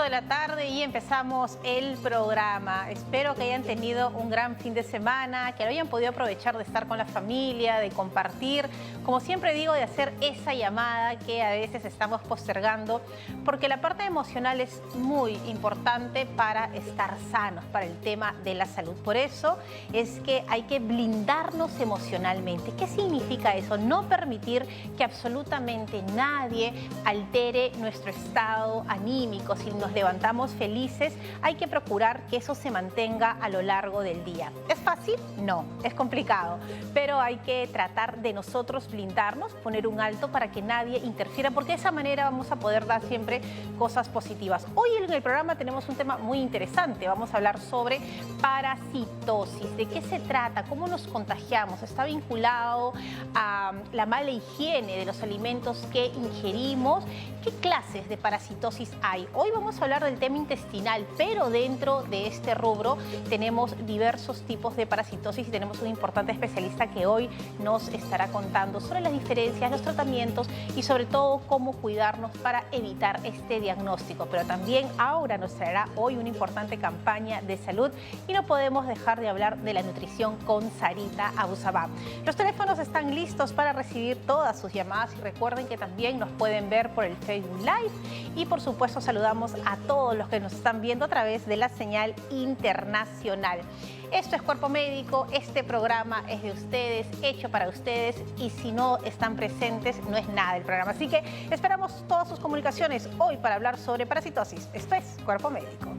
de la tarde y empezamos el programa. Espero que hayan tenido un gran fin de semana, que lo hayan podido aprovechar de estar con la familia, de compartir. Como siempre digo, de hacer esa llamada que a veces estamos postergando, porque la parte emocional es muy importante para estar sanos, para el tema de la salud. Por eso es que hay que blindarnos emocionalmente. ¿Qué significa eso? No permitir que absolutamente nadie altere nuestro estado anímico. Si nos levantamos felices, hay que procurar que eso se mantenga a lo largo del día. ¿Es fácil? No, es complicado, pero hay que tratar de nosotros blindarnos, poner un alto para que nadie interfiera, porque de esa manera vamos a poder dar siempre cosas positivas. Hoy en el programa tenemos un tema muy interesante. Vamos a hablar sobre parasitosis. ¿De qué se trata? ¿Cómo nos contagiamos? Está vinculado a la mala higiene de los alimentos que ingerimos. ¿Qué clases de parasitosis hay? Hoy vamos a hablar del tema intestinal, pero dentro de este rubro tenemos diversos tipos de parasitosis y tenemos un importante especialista que hoy nos estará contando sobre las diferencias, los tratamientos y sobre todo cómo cuidarnos para evitar este diagnóstico. Pero también Aura nos traerá hoy una importante campaña de salud y no podemos dejar de hablar de la nutrición con Sarita Abusabá. Los teléfonos están listos para recibir todas sus llamadas y recuerden que también nos pueden ver por el Facebook Live y por supuesto saludamos a todos los que nos están viendo a través de la señal internacional. Esto es Cuerpo Médico, este programa es de ustedes, hecho para ustedes y si no están presentes no es nada del programa. Así que esperamos todas sus comunicaciones hoy para hablar sobre parasitosis. Esto es Cuerpo Médico.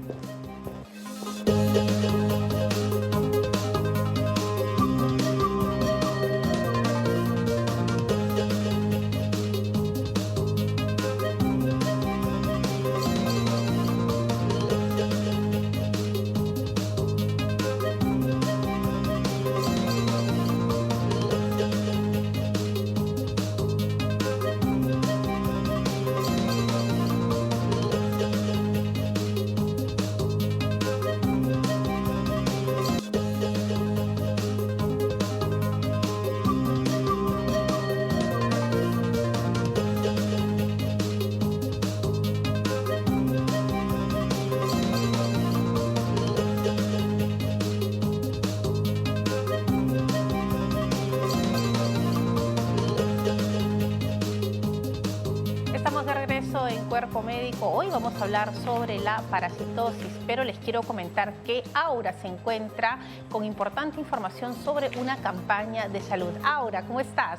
Cuerpo Médico. Hoy vamos a hablar sobre la parasitosis, pero les quiero comentar que Aura se encuentra con importante información sobre una campaña de salud. Aura, ¿cómo estás?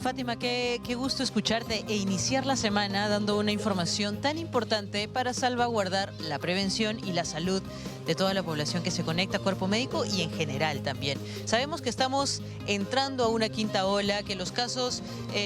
Fátima, qué gusto escucharte e iniciar la semana dando una información tan importante para salvaguardar la prevención y la salud de toda la población que se conecta a Cuerpo Médico y en general también. Sabemos que estamos entrando a una quinta ola, que los casos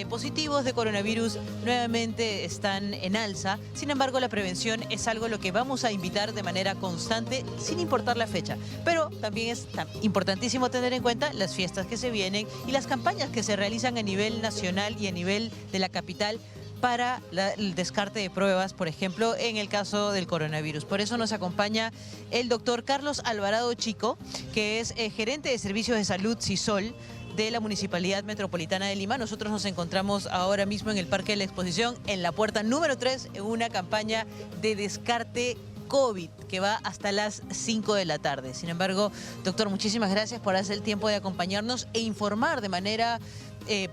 positivos de coronavirus nuevamente están en alza. Sin embargo, la prevención es algo a lo que vamos a invitar de manera constante, sin importar la fecha. Pero también es importantísimo tener en cuenta las fiestas que se vienen y las campañas que se realizan a nivel nacional y a nivel de la capital para el descarte de pruebas, por ejemplo, en el caso del coronavirus. Por eso nos acompaña el doctor Carlos Alvarado Chico, que es gerente de Servicios de Salud CISOL de la Municipalidad Metropolitana de Lima. Nosotros nos encontramos ahora mismo en el Parque de la Exposición, en la puerta número 3, en una campaña de descarte COVID que va hasta las 5 de la tarde. Sin embargo, doctor, muchísimas gracias por hacer el tiempo de acompañarnos e informar de manera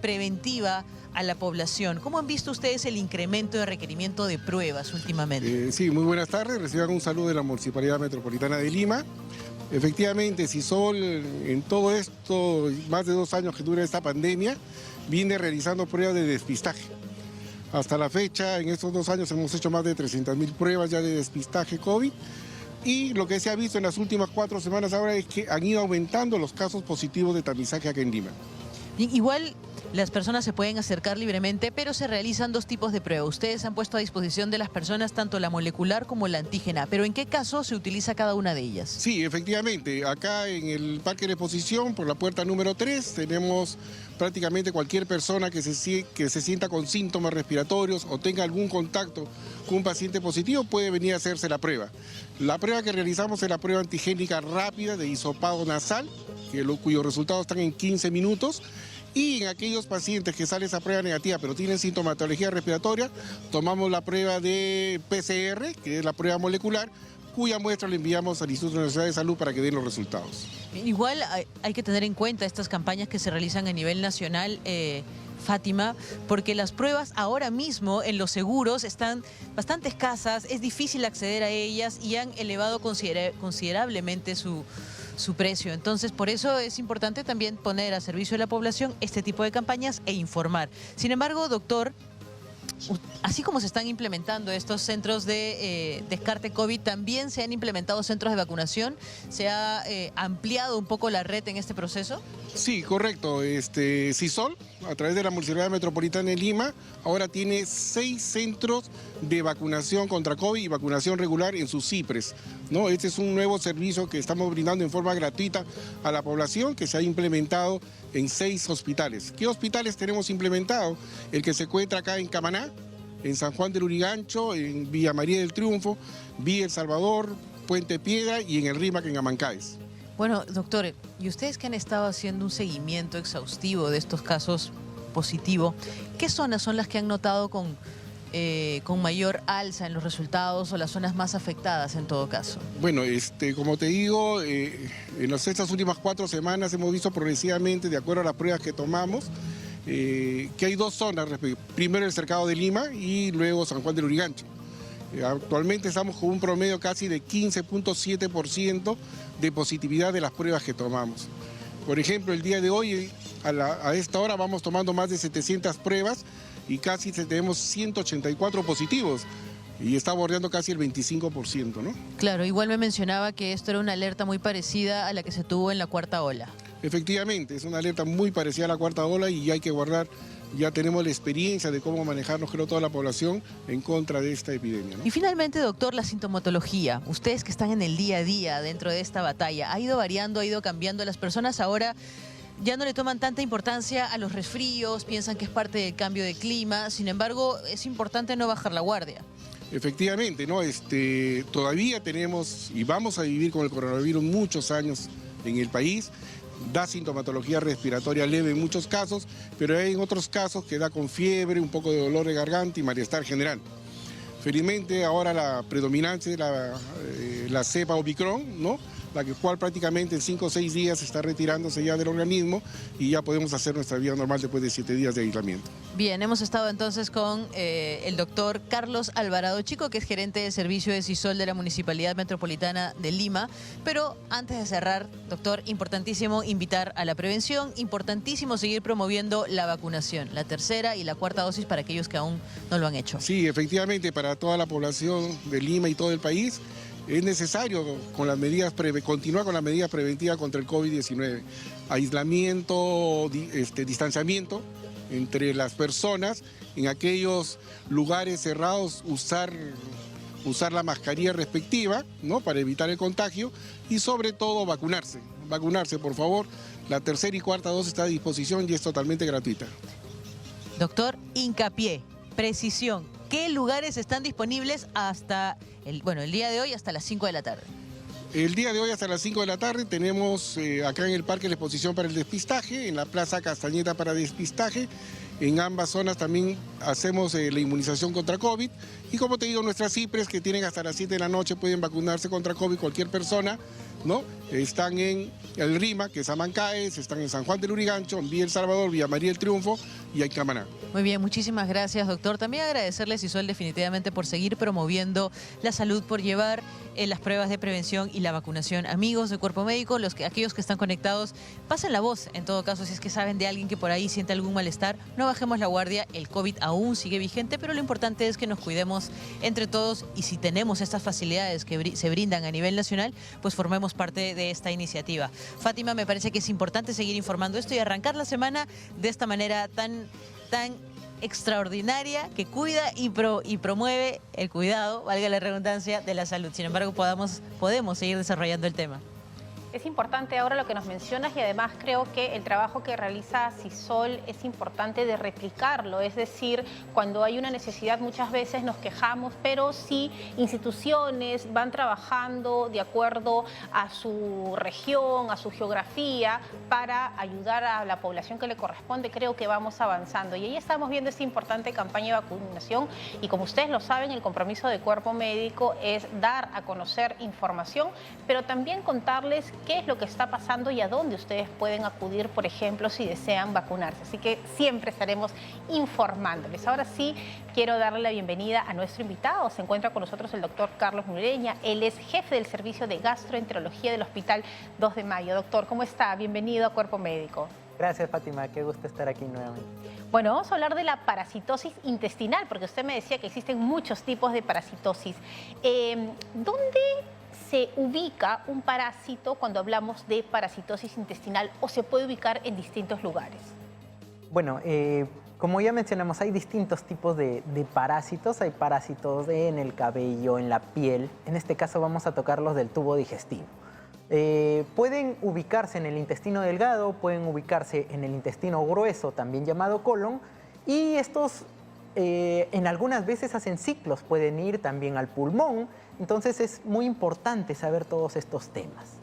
preventiva a la población. ¿Cómo han visto ustedes el incremento de requerimiento de pruebas últimamente? Sí, muy buenas tardes. Reciban un saludo de la Municipalidad Metropolitana de Lima. Efectivamente, CISOL, en todo esto, más de 2 años que dura esta pandemia, viene realizando pruebas de despistaje. Hasta la fecha, en estos 2 años hemos hecho más de 300.000 pruebas ya de despistaje COVID. Y lo que se ha visto en las últimas 4 semanas ahora es que han ido aumentando los casos positivos de tamizaje acá en Lima. Bien, igual las personas se pueden acercar libremente, pero se realizan 2 tipos de pruebas. Ustedes han puesto a disposición de las personas tanto la molecular como la antígena, pero ¿en qué caso se utiliza cada una de ellas? Sí, efectivamente. Acá en el Parque de Exposición, por la puerta número 3, tenemos prácticamente cualquier persona que se sienta con síntomas respiratorios o tenga algún contacto con un paciente positivo puede venir a hacerse la prueba. La prueba que realizamos es la prueba antigénica rápida de hisopado nasal, cuyos resultados están en 15 minutos. Y en aquellos pacientes que sale esa prueba negativa pero tienen sintomatología respiratoria, tomamos la prueba de PCR, que es la prueba molecular, cuya muestra la enviamos al Instituto Nacional de Salud para que den los resultados. Igual hay que tener en cuenta estas campañas que se realizan a nivel nacional, Fátima, porque las pruebas ahora mismo en los seguros están bastante escasas, es difícil acceder a ellas y han elevado considerablemente su precio. Entonces, por eso es importante también poner a servicio de la población este tipo de campañas e informar. Sin embargo, doctor, así como se están implementando estos centros de descarte COVID, también se han implementado centros de vacunación. ¿Se ha ampliado un poco la red en este proceso? Sí, correcto. CISOL, a través de la Municipalidad Metropolitana de Lima, ahora tiene 6 centros de vacunación contra COVID y vacunación regular en sus CIPRES, ¿no? Este es un nuevo servicio que estamos brindando en forma gratuita a la población, que se ha implementado en 6 hospitales. ¿Qué hospitales tenemos implementado? El que se encuentra acá en Camaná, en San Juan del Lurigancho, en Villa María del Triunfo, Villa El Salvador, Puente Piedra y en el RIMAC en Amancaes. Bueno, doctor, y ustedes que han estado haciendo un seguimiento exhaustivo de estos casos positivos, ¿qué zonas son las que han notado con mayor alza en los resultados o las zonas más afectadas en todo caso? Bueno, como te digo, en estas últimas 4 semanas hemos visto progresivamente, de acuerdo a las pruebas que tomamos, que hay 2 zonas, primero el cercado de Lima y luego San Juan del Lurigancho. Actualmente estamos con un promedio casi de 15.7% de positividad de las pruebas que tomamos. Por ejemplo, el día de hoy, a esta hora, vamos tomando más de 700 pruebas y casi tenemos 184 positivos. Y está bordeando casi el 25%, ¿no? Claro, igual me mencionaba que esto era una alerta muy parecida a la que se tuvo en la 4ª ola. Efectivamente, es una alerta muy parecida a la 4ª ola y hay que guardar, ya tenemos la experiencia de cómo manejarnos, creo, toda la población en contra de esta epidemia, ¿no? Y finalmente, doctor, la sintomatología. Ustedes que están en el día a día dentro de esta batalla, ¿ha ido variando, ha ido cambiando? Las personas ahora ya no le toman tanta importancia a los resfríos, piensan que es parte del cambio de clima, sin embargo, es importante no bajar la guardia. Efectivamente, ¿no? Todavía tenemos y vamos a vivir con el coronavirus muchos años en el país. Da sintomatología respiratoria leve en muchos casos, pero hay en otros casos que da con fiebre, un poco de dolor de garganta y malestar general. Felizmente ahora la predominancia de la cepa Omicron, ¿no? La cual prácticamente en 5 o 6 días está retirándose ya del organismo y ya podemos hacer nuestra vida normal después de 7 días de aislamiento. Bien, hemos estado entonces con el doctor Carlos Alvarado Chico, que es gerente de servicio de CISOL de la Municipalidad Metropolitana de Lima. Pero antes de cerrar, doctor, importantísimo invitar a la prevención, importantísimo seguir promoviendo la vacunación, la 3ª y la 4ª dosis para aquellos que aún no lo han hecho. Sí, efectivamente, para toda la población de Lima y todo el país, es necesario continuar con las medidas preventivas contra el COVID-19. Aislamiento, distanciamiento entre las personas, en aquellos lugares cerrados usar la mascarilla respectiva, ¿no? Para evitar el contagio y sobre todo vacunarse. Vacunarse, por favor. La 3ª y 4ª dosis está a disposición y es totalmente gratuita. Doctor, hincapié, precisión. ¿Qué lugares están disponibles hasta el día de hoy hasta las 5 de la tarde? El día de hoy hasta las 5 de la tarde tenemos acá en el Parque la exposición para el despistaje, en la Plaza Castañeta para despistaje. En ambas zonas también hacemos la inmunización contra COVID. Y como te digo, nuestras CIPRES que tienen hasta las 7 de la noche pueden vacunarse contra COVID cualquier persona, ¿no? Están en el RIMAC, que es Amancaes, están en San Juan del Lurigancho, en Villa El Salvador, Villa María del Triunfo y en Camaná. Muy bien, muchísimas gracias, doctor. También agradecerle a CISOL definitivamente por seguir promoviendo la salud, por llevar las pruebas de prevención y la vacunación. Amigos de Cuerpo Médico, aquellos que están conectados, pasen la voz, en todo caso, si es que saben de alguien que por ahí siente algún malestar, no bajemos la guardia, el COVID aún sigue vigente, pero lo importante es que nos cuidemos entre todos y si tenemos estas facilidades que se brindan a nivel nacional, pues formemos parte de esta iniciativa. Fátima, me parece que es importante seguir informando esto y arrancar la semana de esta manera tan extraordinaria que cuida y promueve el cuidado, valga la redundancia, de la salud. Sin embargo, podemos seguir desarrollando el tema. Es importante ahora lo que nos mencionas y además creo que el trabajo que realiza CISOL es importante de replicarlo. Es decir, cuando hay una necesidad muchas veces nos quejamos, pero si instituciones van trabajando de acuerdo a su región, a su geografía, para ayudar a la población que le corresponde, creo que vamos avanzando. Y ahí estamos viendo esta importante campaña de vacunación y como ustedes lo saben, el compromiso de Cuerpo Médico es dar a conocer información, pero también contarles qué es lo que está pasando y a dónde ustedes pueden acudir, por ejemplo, si desean vacunarse. Así que siempre estaremos informándoles. Ahora sí, quiero darle la bienvenida a nuestro invitado. Se encuentra con nosotros el doctor Carlos Nureña. Él es jefe del Servicio de Gastroenterología del Hospital 2 de Mayo. Doctor, ¿cómo está? Bienvenido a Cuerpo Médico. Gracias, Fátima. Qué gusto estar aquí nuevamente. Bueno, vamos a hablar de la parasitosis intestinal, porque usted me decía que existen muchos tipos de parasitosis. ¿Dónde se ubica un parásito cuando hablamos de parasitosis intestinal o se puede ubicar en distintos lugares? Bueno, como ya mencionamos, hay distintos tipos de parásitos. Hay parásitos en el cabello, en la piel. En este caso vamos a tocar los del tubo digestivo. Pueden ubicarse en el intestino delgado, pueden ubicarse en el intestino grueso, también llamado colon, y estos en algunas veces hacen ciclos, pueden ir también al pulmón. Entonces es muy importante saber todos estos temas.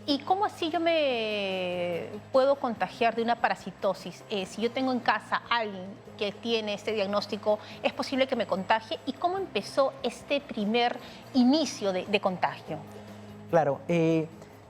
¿Y cómo así yo me puedo contagiar de una parasitosis? Si yo tengo en casa a alguien que tiene este diagnóstico, ¿es posible que me contagie? ¿Y cómo empezó este primer inicio de contagio? Claro,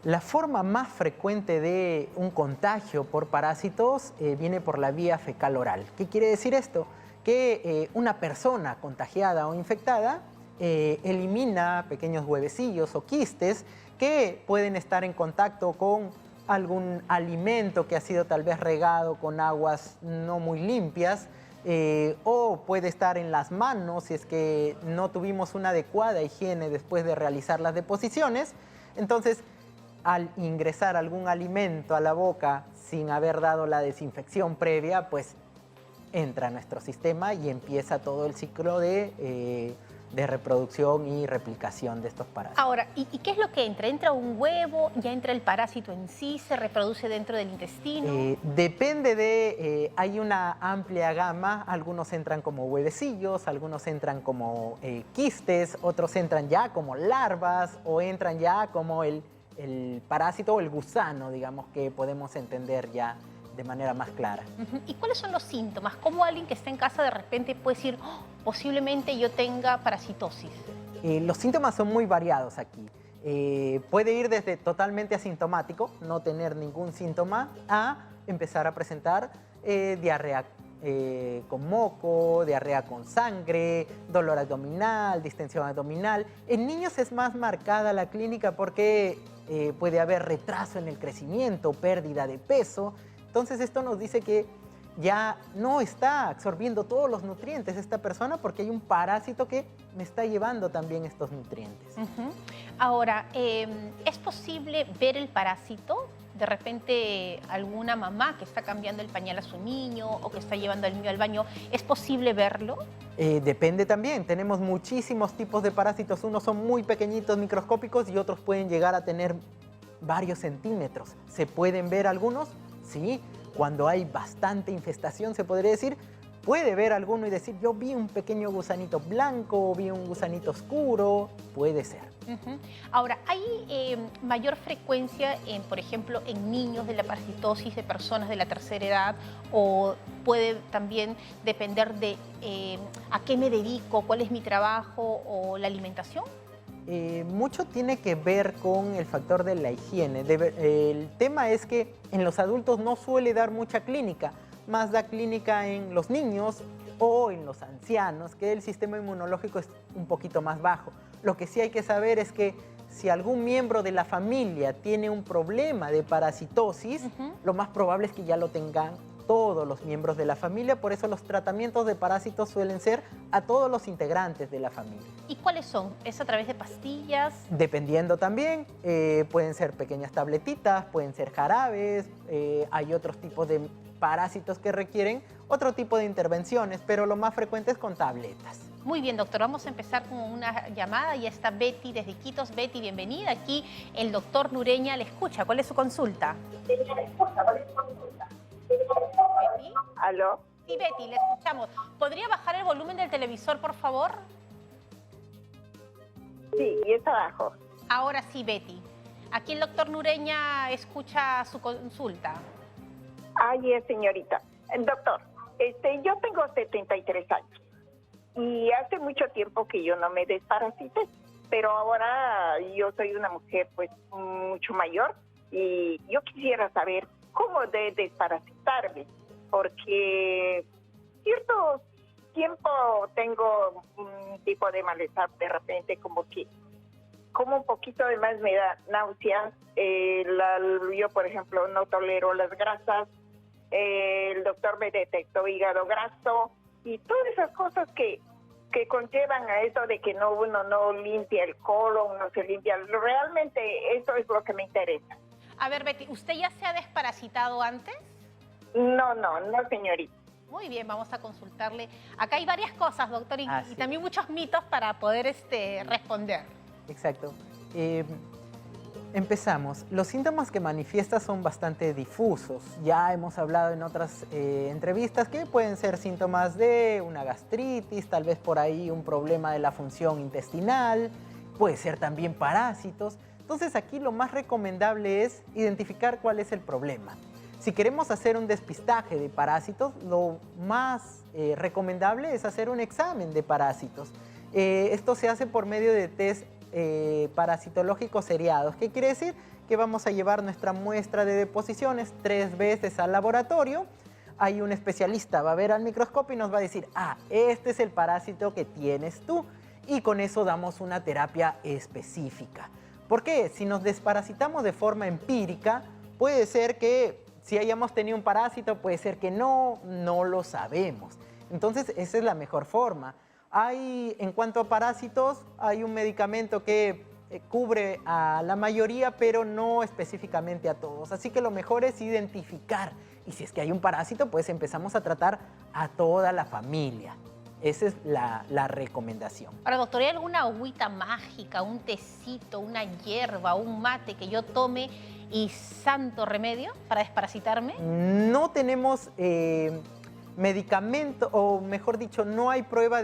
la forma más frecuente de un contagio por parásitos viene por la vía fecal oral. ¿Qué quiere decir esto? Que una persona contagiada o infectada elimina pequeños huevecillos o quistes que pueden estar en contacto con algún alimento que ha sido tal vez regado con aguas no muy limpias, o puede estar en las manos si es que no tuvimos una adecuada higiene después de realizar las deposiciones. Entonces, al ingresar algún alimento a la boca sin haber dado la desinfección previa, pues entra a nuestro sistema y empieza todo el ciclo de reproducción y replicación de estos parásitos. Ahora, ¿y qué es lo que entra? ¿Entra un huevo? ¿Ya entra el parásito en sí? ¿Se reproduce dentro del intestino? Depende de... hay una amplia gama. Algunos entran como huevecillos, algunos entran como quistes, otros entran ya como larvas o entran ya como el parásito o el gusano, digamos, que podemos entender ya de manera más clara. ¿Y cuáles son los síntomas? ¿Cómo alguien que está en casa de repente puede decir, oh, posiblemente yo tenga parasitosis? Los síntomas son muy variados aquí. Puede ir desde totalmente asintomático, no tener ningún síntoma, a empezar a presentar diarrea con moco, diarrea con sangre, dolor abdominal, distensión abdominal. En niños es más marcada la clínica porque puede haber retraso en el crecimiento, pérdida de peso. Entonces esto nos dice que ya no está absorbiendo todos los nutrientes esta persona porque hay un parásito que me está llevando también estos nutrientes. Ahora, ¿es posible ver el parásito? De repente alguna mamá que está cambiando el pañal a su niño o que está llevando al niño al baño, ¿es posible verlo? Depende también. Tenemos muchísimos tipos de parásitos. Unos son muy pequeñitos, microscópicos, y otros pueden llegar a tener varios centímetros. ¿Se pueden ver algunos? Sí. Cuando hay bastante infestación, se podría decir, puede ver alguno y decir, yo vi un pequeño gusanito blanco, vi un gusanito oscuro, puede ser. Ahora, ¿hay mayor frecuencia, por ejemplo, en niños de la parasitosis de personas de la tercera edad? ¿O puede también depender de a qué me dedico, cuál es mi trabajo o la alimentación? Mucho tiene que ver con el factor de la higiene. El tema es que en los adultos no suele dar mucha clínica, más da clínica en los niños o en los ancianos, que el sistema inmunológico es un poquito más bajo. Lo que sí hay que saber es que si algún miembro de la familia tiene un problema de parasitosis, lo más probable es que ya lo tengan todos los miembros de la familia. Por eso los tratamientos de parásitos suelen ser a todos los integrantes de la familia. ¿Y cuáles son? ¿Es a través de pastillas? Dependiendo también, pueden ser pequeñas tabletitas, pueden ser jarabes, hay otros tipos de parásitos que requieren otro tipo de intervenciones, pero lo más frecuente es con tabletas. Muy bien, doctor, vamos a empezar con una llamada. Ya está Betty desde Iquitos. Betty, bienvenida. Aquí el doctor Nureña le escucha. ¿Cuál es su consulta? ¿Betty? ¿Aló? Sí, Betty, le escuchamos. ¿Podría bajar el volumen del televisor, por favor? Sí, y está abajo. Ahora sí, Betty. Aquí el doctor Nureña escucha su consulta. Ay, señorita. Doctor, yo tengo 73 años y hace mucho tiempo que yo no me desparasité, pero ahora yo soy una mujer pues mucho mayor y yo quisiera saber cómo de desparasitarme, porque cierto tiempo tengo un tipo de malestar de repente, como un poquito de más me da náuseas. Yo, por ejemplo, no tolero las grasas. El doctor me detectó hígado graso y todas esas cosas que conllevan a eso de que uno no limpia el colon, no se limpia. Realmente eso es lo que me interesa. A ver, Betty, ¿usted ya se ha desparasitado antes? No, señorita. Muy bien, vamos a consultarle. Acá hay varias cosas, doctor, y también muchos mitos para poder responder. Exacto. Empezamos. Los síntomas que manifiesta son bastante difusos. Ya hemos hablado en otras entrevistas que pueden ser síntomas de una gastritis, tal vez por ahí un problema de la función intestinal, puede ser también parásitos. Entonces aquí lo más recomendable es identificar cuál es el problema. Si queremos hacer un despistaje de parásitos, lo más recomendable es hacer un examen de parásitos. Esto se hace por medio de test parasitológicos seriados. ¿Qué quiere decir? Que vamos a llevar nuestra muestra de deposiciones 3 veces al laboratorio. Hay un especialista, va a ver al microscopio y nos va a decir, este es el parásito que tienes tú. Y con eso damos una terapia específica. ¿Por qué? Si nos desparasitamos de forma empírica, puede ser que si hayamos tenido un parásito, puede ser que no lo sabemos. Entonces, esa es la mejor forma. En cuanto a parásitos, hay un medicamento que cubre a la mayoría, pero no específicamente a todos. Así que lo mejor es identificar. Y si es que hay un parásito, pues empezamos a tratar a toda la familia. Esa es la recomendación. Ahora, doctor, ¿hay alguna agüita mágica, un tecito, una hierba, un mate que yo tome y santo remedio para desparasitarme? No tenemos medicamento, o mejor dicho, no hay prueba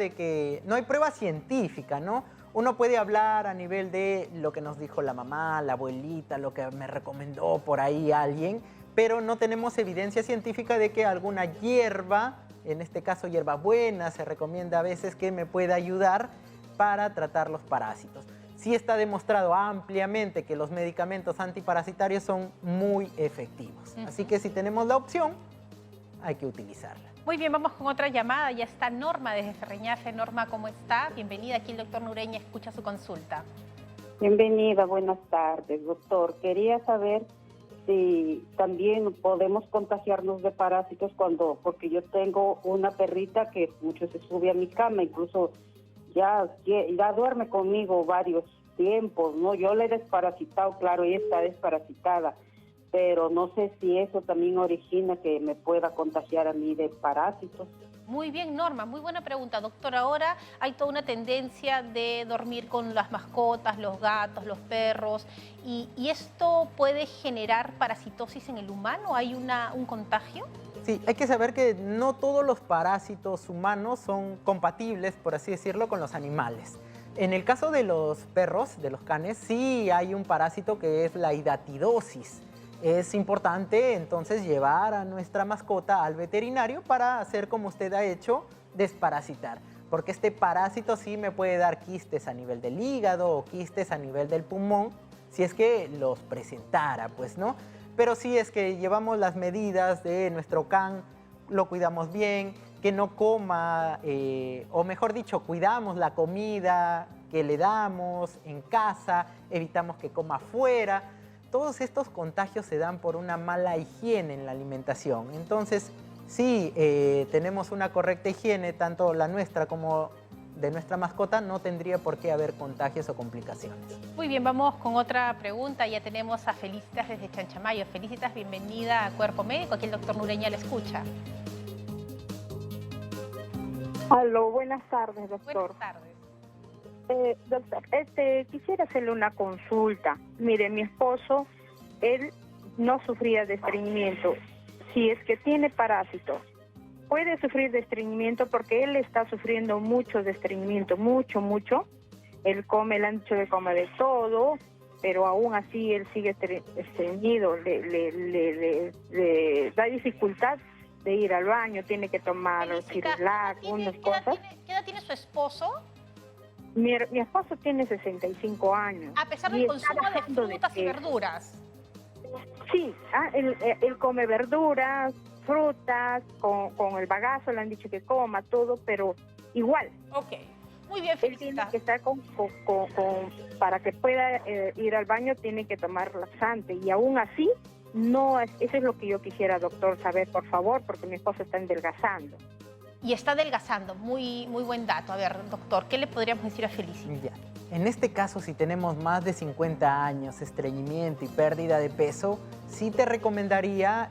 científica, ¿no? Uno puede hablar a nivel de lo que nos dijo la mamá, la abuelita, lo que me recomendó por ahí alguien, pero no tenemos evidencia científica de que alguna hierba, en este caso hierbabuena, se recomienda a veces que me pueda ayudar para tratar los parásitos. Sí está demostrado ampliamente que los medicamentos antiparasitarios son muy efectivos. Así que si tenemos la opción, hay que utilizarla. Muy bien, vamos con otra llamada. Ya está Norma desde Ferreñafe. Norma, ¿cómo está? Bienvenida. Aquí el doctor Nureña escucha su consulta. Bienvenida, buenas tardes, doctor. Quería saber si también podemos contagiarnos de parásitos porque yo tengo una perrita que mucho se sube a mi cama, incluso ya duerme conmigo varios tiempos, ¿no? Yo le he desparasitado, claro, ella está desparasitada, pero no sé si eso también origina que me pueda contagiar a mí de parásitos. Muy bien, Norma, muy buena pregunta, doctor. Ahora hay toda una tendencia de dormir con las mascotas, los gatos, los perros, y esto puede generar parasitosis en el humano. ¿Hay un contagio? Sí, hay que saber que no todos los parásitos humanos son compatibles, por así decirlo, con los animales. En el caso de los perros, de los canes, sí hay un parásito que es la hidatidosis. Es importante entonces llevar a nuestra mascota al veterinario para hacer como usted ha hecho, desparasitar. Porque este parásito sí me puede dar quistes a nivel del hígado o quistes a nivel del pulmón, si es que los presentara, pues, ¿no? Pero sí es que llevamos las medidas de nuestro can, lo cuidamos bien, que no coma, o mejor dicho, cuidamos la comida que le damos en casa, evitamos que coma afuera. Todos estos contagios se dan por una mala higiene en la alimentación. Entonces, si tenemos una correcta higiene, tanto la nuestra como de nuestra mascota, no tendría por qué haber contagios o complicaciones. Muy bien, vamos con otra pregunta. Ya tenemos a Felicitas desde Chanchamayo. Felicitas, bienvenida a Cuerpo Médico. Aquí el doctor Nureña le escucha. Aló, buenas tardes, doctor. Buenas tardes. Doctor, quisiera hacerle una consulta. Mire, mi esposo, él no sufría de estreñimiento. Si es que tiene parásitos, puede sufrir de estreñimiento porque él está sufriendo mucho de estreñimiento, mucho. Él come, le han dicho que come de todo, pero aún así él sigue estreñido, le da dificultad de ir al baño, tiene que tomar Sirilac, unas cosas. ¿Qué edad tiene su esposo? Mi esposo tiene 65 años. A pesar y del está consumo de dejando frutas y peso. verduras. Sí, él come verduras, frutas, con el bagazo le han dicho que coma todo, pero igual. Ok, muy bien, Él tiene que estar para que pueda ir al baño, tiene que tomar laxante, y aún así, no, eso es lo que yo quisiera, doctor, saber, por favor, porque mi esposo está adelgazando. Y está adelgazando, muy buen dato. A ver, doctor, ¿qué le podríamos decir a Felicity? Ya. En este caso, si tenemos más de 50 años, estreñimiento y pérdida de peso, sí te recomendaría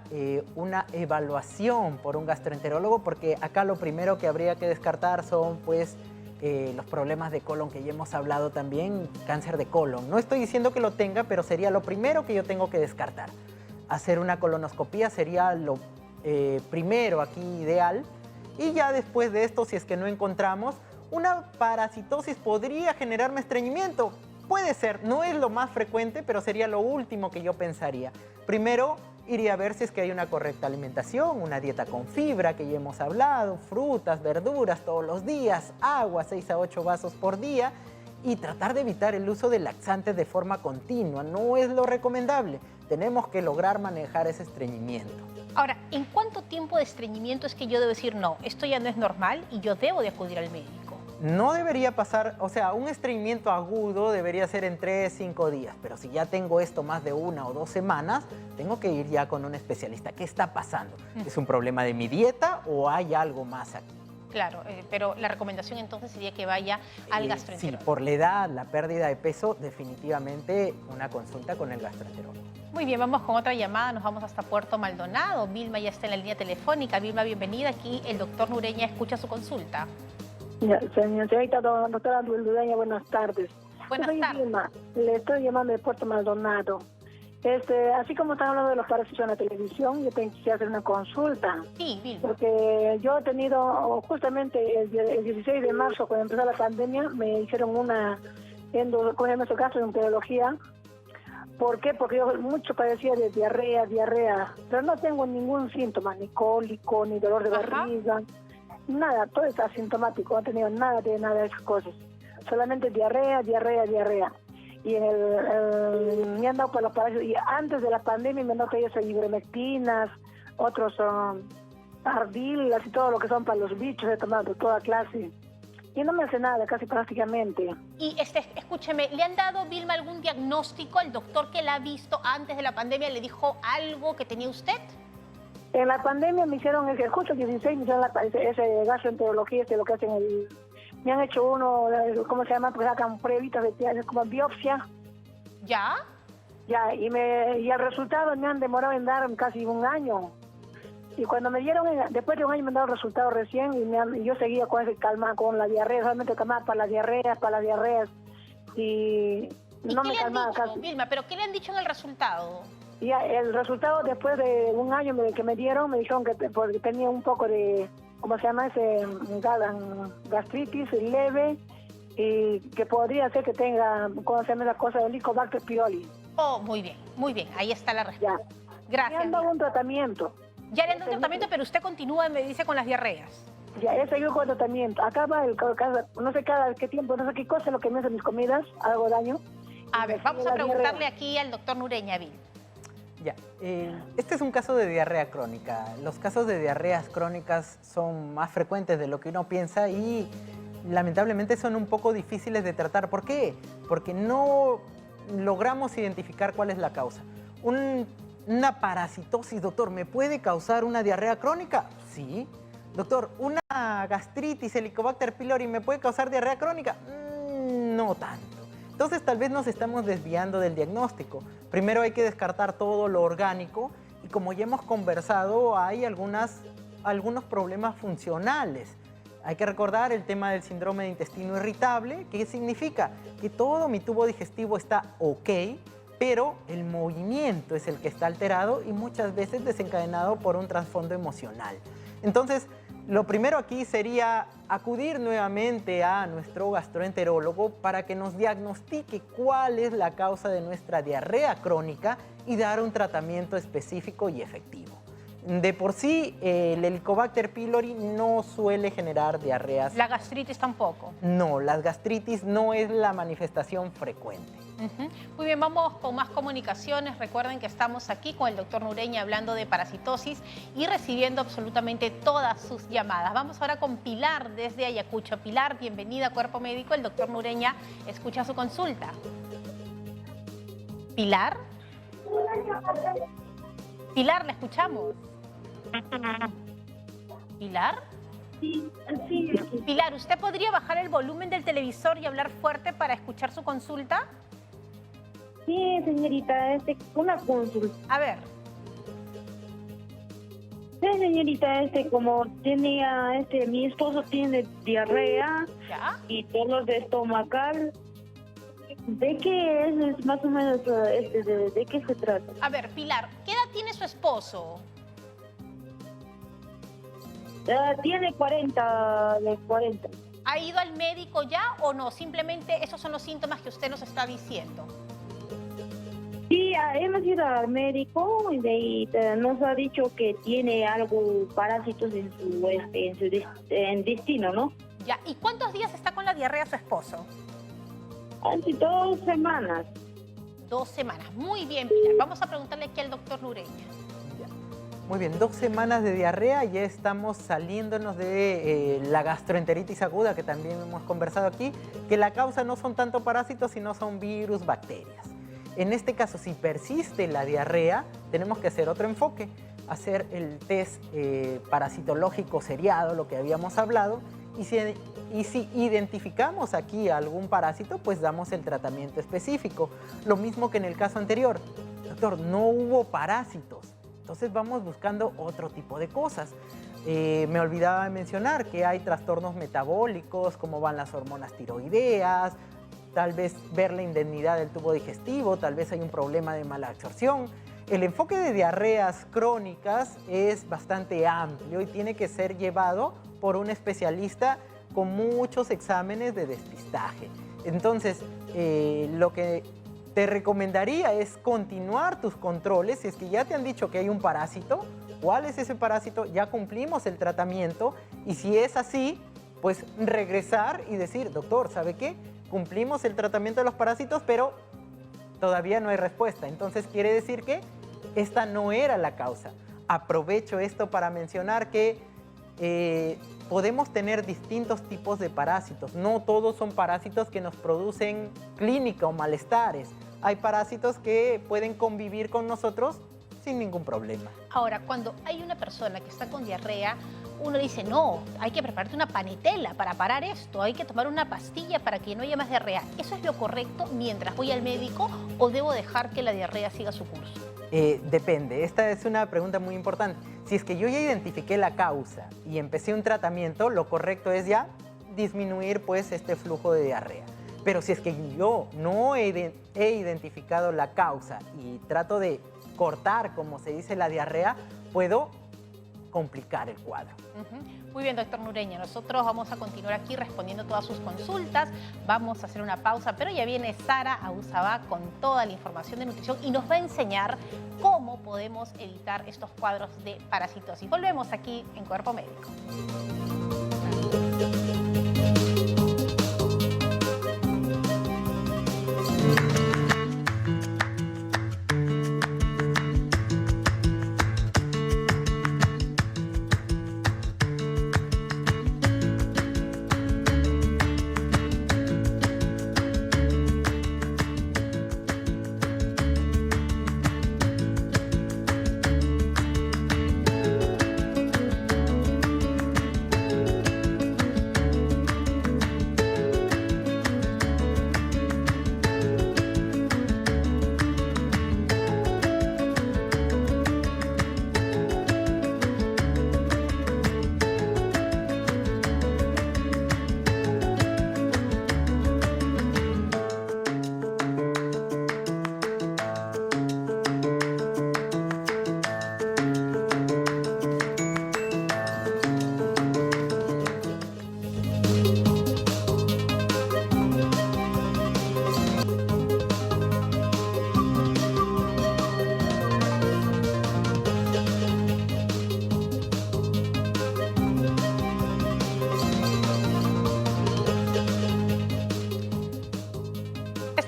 una evaluación por un gastroenterólogo, porque acá lo primero que habría que descartar son pues los problemas de colon que ya hemos hablado también, cáncer de colon. No estoy diciendo que lo tenga, pero sería lo primero que yo tengo que descartar. Hacer una colonoscopía sería lo primero aquí ideal, y ya después de esto, si es que no encontramos, una parasitosis podría generarme estreñimiento. Puede ser, no es lo más frecuente, pero sería lo último que yo pensaría. Primero, iría a ver si es que hay una correcta alimentación, una dieta con fibra, que ya hemos hablado, frutas, verduras todos los días, agua, 6 a 8 vasos por día, y tratar de evitar el uso de laxantes de forma continua. No es lo recomendable. Tenemos que lograr manejar ese estreñimiento. Ahora, ¿en cuánto tiempo de estreñimiento es que yo debo decir, no, esto ya no es normal y yo debo de acudir al médico? No debería pasar, o sea, un estreñimiento agudo debería ser en 3-5 días, pero si ya tengo esto más de 1 o 2 semanas, tengo que ir ya con un especialista. ¿Qué está pasando? ¿Es un problema de mi dieta o hay algo más aquí? Claro, pero la recomendación entonces sería que vaya al gastroenterólogo. Sí, por la edad, la pérdida de peso, definitivamente una consulta con el gastroenterólogo. Muy bien, vamos con otra llamada, nos vamos hasta Puerto Maldonado. Vilma ya está en la línea telefónica. Vilma, bienvenida. Aquí el doctor Nureña escucha su consulta. Señorita doctora Nureña, buenas tardes. Buenas tardes. Vilma, le estoy llamando de Puerto Maldonado. Así como están hablando de los parásitos en la televisión, yo tengo que hacer una consulta. Sí, Vilma. Porque yo he tenido, justamente el 16 de marzo, cuando empezó la pandemia, me hicieron una gastroenterología. ¿Por qué? Porque yo mucho padecía de diarrea, pero no tengo ningún síntoma, ni cólico, ni dolor de barriga, nada, todo es asintomático, no he tenido nada de esas cosas, solamente diarrea. Y me han dado por los parásitos, y antes de la pandemia me han dado ellos ivermectinas, otros ardilas y todo lo que son para los bichos, he tomado toda clase. Y no me hace nada, casi prácticamente. Y escúcheme, ¿le han dado, Vilma, algún diagnóstico? ¿El doctor que la ha visto antes de la pandemia le dijo algo que tenía usted? En la pandemia me hicieron, justo el 16, me hicieron ese gastroenterología, lo que hacen me han hecho uno, ¿cómo se llama? Pues sacan pruebitas como biopsia. ¿Ya? Ya, y el resultado me han demorado en dar casi un año. Y cuando me dieron, después de un año me han dado el resultado recién, y yo seguía con ese calma, con la diarrea, solamente calmaba para las diarreas, y no me calmaba casi. Vilma, ¿pero qué le han dicho en el resultado? Y el resultado, después de un año que me dieron, me dijeron que tenía un poco de, ¿cómo se llama? Gastritis leve, y que podría ser que tenga, ¿cómo se llama la cosa? El Helicobacter pylori. Oh, muy bien, ahí está la respuesta. Ya. Gracias. Me han dado un tratamiento. Ya le han dado un tratamiento, pero usted continúa, me dice, con las diarreas. Ya, he seguido con el tratamiento. Acaba no sé cada qué tiempo, no sé qué cosa es lo que me hacen mis comidas, algo daño. A ver, vamos a preguntarle aquí al doctor Nureña, Vil. Ya, este es un caso de diarrea crónica. Los casos de diarreas crónicas son más frecuentes de lo que uno piensa y lamentablemente son un poco difíciles de tratar. ¿Por qué? Porque no logramos identificar cuál es la causa. Una parasitosis, doctor, ¿me puede causar una diarrea crónica? Sí. Doctor, ¿una gastritis, Helicobacter pylori, me puede causar diarrea crónica? No tanto. Entonces tal vez nos estamos desviando del diagnóstico. Primero hay que descartar todo lo orgánico y como ya hemos conversado, hay algunos problemas funcionales. Hay que recordar el tema del síndrome de intestino irritable, que significa que todo mi tubo digestivo está ok, pero el movimiento es el que está alterado y muchas veces desencadenado por un trasfondo emocional. Entonces, lo primero aquí sería acudir nuevamente a nuestro gastroenterólogo para que nos diagnostique cuál es la causa de nuestra diarrea crónica y dar un tratamiento específico y efectivo. De por sí, el Helicobacter pylori no suele generar diarreas. ¿La gastritis tampoco? No, la gastritis no es la manifestación frecuente. Muy bien, vamos con más comunicaciones. Recuerden que estamos aquí con el doctor Nureña hablando de parasitosis y recibiendo absolutamente todas sus llamadas. Vamos ahora con Pilar desde Ayacucho. Pilar, bienvenida a Cuerpo Médico. El doctor Nureña escucha su consulta. ¿Pilar? Pilar, ¿la escuchamos? ¿Pilar? Sí. Pilar, ¿usted podría bajar el volumen del televisor y hablar fuerte para escuchar su consulta? Sí, señorita, una consulta. A ver. Sí, señorita, como tenía, mi esposo tiene diarrea. ¿Ya? Y dolor de estomacal. ¿De qué es más o menos, de qué se trata? A ver, Pilar, ¿qué edad tiene su esposo? Tiene 40. ¿Ha ido al médico ya o no? Simplemente esos son los síntomas que usted nos está diciendo. Sí, hemos ido al médico y nos ha dicho que tiene algo, parásitos en su intestino, ¿no? Ya, ¿y cuántos días está con la diarrea su esposo? Hace 2 semanas. 2 semanas. Muy bien, Pilar. Vamos a preguntarle aquí al doctor Nureña. Muy bien, 2 semanas de diarrea, ya estamos saliéndonos de la gastroenteritis aguda, que también hemos conversado aquí, que la causa no son tanto parásitos, sino son virus, bacterias. En este caso, si persiste la diarrea, tenemos que hacer otro enfoque, hacer el test parasitológico seriado, lo que habíamos hablado, y si identificamos aquí algún parásito, pues damos el tratamiento específico. Lo mismo que en el caso anterior. Doctor, no hubo parásitos. Entonces vamos buscando otro tipo de cosas. Me olvidaba de mencionar que hay trastornos metabólicos, como van las hormonas tiroideas, tal vez ver la indemnidad del tubo digestivo, tal vez hay un problema de mala absorción. El enfoque de diarreas crónicas es bastante amplio y tiene que ser llevado por un especialista con muchos exámenes de despistaje. Entonces, lo que te recomendaría es continuar tus controles. Si es que ya te han dicho que hay un parásito, ¿cuál es ese parásito? Ya cumplimos el tratamiento y si es así, pues regresar y decir, doctor, ¿sabe qué? Cumplimos el tratamiento de los parásitos, pero todavía no hay respuesta. Entonces quiere decir que esta no era la causa. Aprovecho esto para mencionar que podemos tener distintos tipos de parásitos. No todos son parásitos que nos producen clínica o malestares. Hay parásitos que pueden convivir con nosotros sin ningún problema. Ahora, cuando hay una persona que está con diarrea, uno dice, no, hay que prepararte una panetela para parar esto, hay que tomar una pastilla para que no haya más diarrea. ¿Eso es lo correcto mientras voy al médico o debo dejar que la diarrea siga su curso? Depende, esta es una pregunta muy importante. Si es que yo ya identifiqué la causa y empecé un tratamiento, lo correcto es ya disminuir pues este flujo de diarrea. Pero si es que yo no he identificado la causa y trato de cortar, como se dice, la diarrea, puedo complicar el cuadro. Muy bien, doctor Nureña, nosotros vamos a continuar aquí respondiendo todas sus consultas. Vamos a hacer una pausa, pero ya viene Sara Auzabá con toda la información de nutrición y nos va a enseñar cómo podemos evitar estos cuadros de parasitosis. Volvemos aquí en Cuerpo Médico.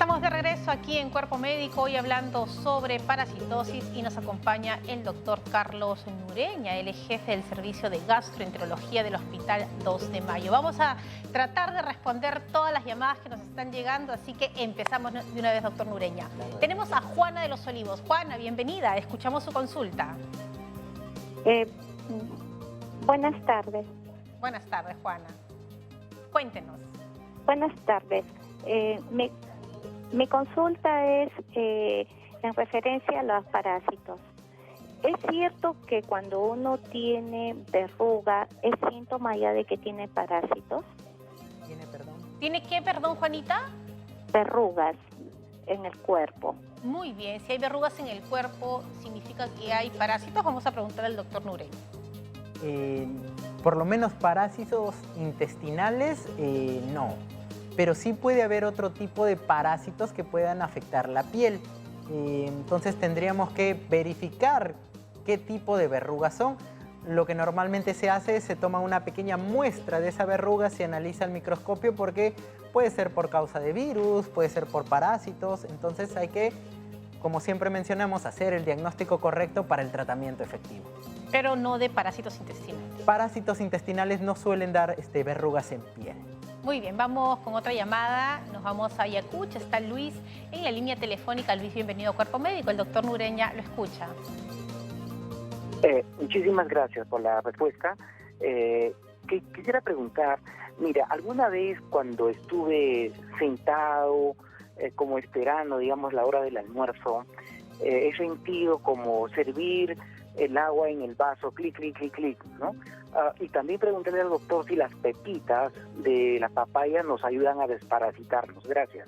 Estamos de regreso aquí en Cuerpo Médico, hoy hablando sobre parasitosis y nos acompaña el doctor Carlos Nureña, él es jefe del servicio de gastroenterología del Hospital 2 de Mayo. Vamos a tratar de responder todas las llamadas que nos están llegando, así que empezamos de una vez, doctor Nureña. Tenemos a Juana de los Olivos. Juana, bienvenida, escuchamos su consulta. Buenas tardes. Buenas tardes, Juana. Cuéntenos. Buenas tardes. Mi consulta es en referencia a los parásitos. ¿Es cierto que cuando uno tiene verruga es síntoma ya de que tiene parásitos? ¿Tiene qué, perdón, Juanita? Verrugas en el cuerpo. Muy bien, si hay verrugas en el cuerpo, ¿significa que hay parásitos? Vamos a preguntar al doctor Nureña. Por lo menos parásitos intestinales, no. Pero sí puede haber otro tipo de parásitos que puedan afectar la piel. Entonces tendríamos que verificar qué tipo de verrugas son. Lo que normalmente se hace es se toma una pequeña muestra de esa verruga, se analiza al microscopio porque puede ser por causa de virus, puede ser por parásitos. Entonces hay que, como siempre mencionamos, hacer el diagnóstico correcto para el tratamiento efectivo. Pero no de parásitos intestinales. Parásitos intestinales no suelen dar verrugas en piel. Muy bien, vamos con otra llamada. Nos vamos a Ayacucho. Está Luis en la línea telefónica. Luis, bienvenido a Cuerpo Médico. El doctor Nureña lo escucha. Muchísimas gracias por la respuesta. Quisiera preguntar, mira, alguna vez cuando estuve sentado, como esperando, digamos, la hora del almuerzo, he sentido como servir el agua en el vaso, clic, clic, clic, clic, ¿no? Y también preguntarle al doctor si las pepitas de la papaya nos ayudan a desparasitarnos. Gracias.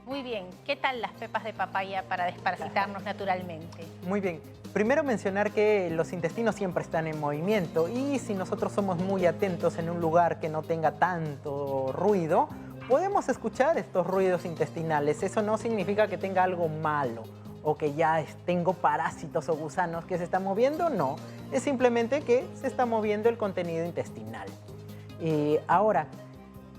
Muy bien. ¿Qué tal las pepas de papaya para desparasitarnos naturalmente? Muy bien. Primero mencionar que los intestinos siempre están en movimiento y si nosotros somos muy atentos en un lugar que no tenga tanto ruido, podemos escuchar estos ruidos intestinales. Eso no significa que tenga algo malo o que ya tengo parásitos o gusanos que se están moviendo, no. Es simplemente que se está moviendo el contenido intestinal. Ahora,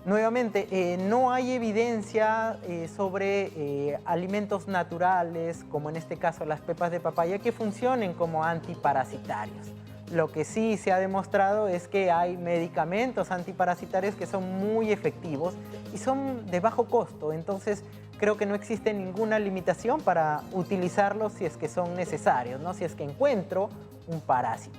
nuevamente, no hay evidencia sobre alimentos naturales, como en este caso las pepas de papaya, que funcionen como antiparasitarios. Lo que sí se ha demostrado es que hay medicamentos antiparasitarios que son muy efectivos y son de bajo costo. Entonces, creo que no existe ninguna limitación para utilizarlos si es que son necesarios, ¿no? Si es que encuentro un parásito.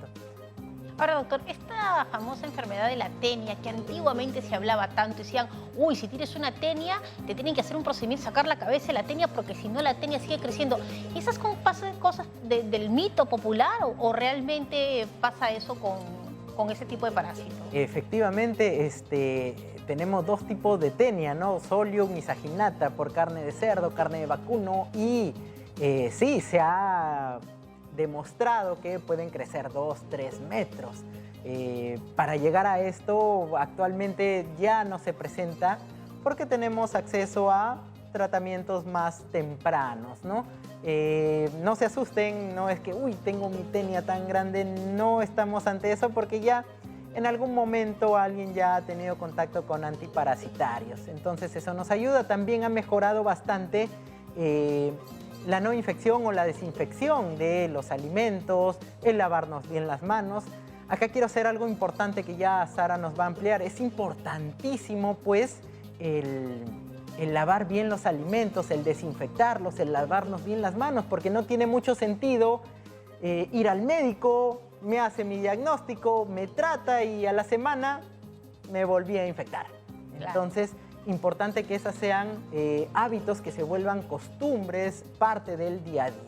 Ahora, doctor, esta famosa enfermedad de la tenia, que antiguamente se hablaba tanto, decían, uy, si tienes una tenia, te tienen que hacer un procedimiento, sacar la cabeza de la tenia, porque si no la tenia sigue creciendo. ¿Y esas cosas del mito popular o realmente pasa eso con ese tipo de parásito? Efectivamente, tenemos dos tipos de tenia, ¿no? Solium y saginata, por carne de cerdo, carne de vacuno, y sí, se ha demostrado que pueden crecer 2-3 metros. Para llegar a esto, actualmente ya no se presenta porque tenemos acceso a tratamientos más tempranos, ¿no? No se asusten, no es que, uy, tengo mi tenia tan grande, no estamos ante eso porque ya en algún momento alguien ya ha tenido contacto con antiparasitarios. Entonces eso nos ayuda. También ha mejorado bastante la no infección o la desinfección de los alimentos, el lavarnos bien las manos. Acá quiero hacer algo importante que ya Sara nos va a ampliar. Es importantísimo, pues, el lavar bien los alimentos, el desinfectarlos, el lavarnos bien las manos, porque no tiene mucho sentido ir al médico, me hace mi diagnóstico, me trata y a la semana me volví a infectar. Claro. Entonces, importante que esos sean hábitos que se vuelvan costumbres, parte del día a día.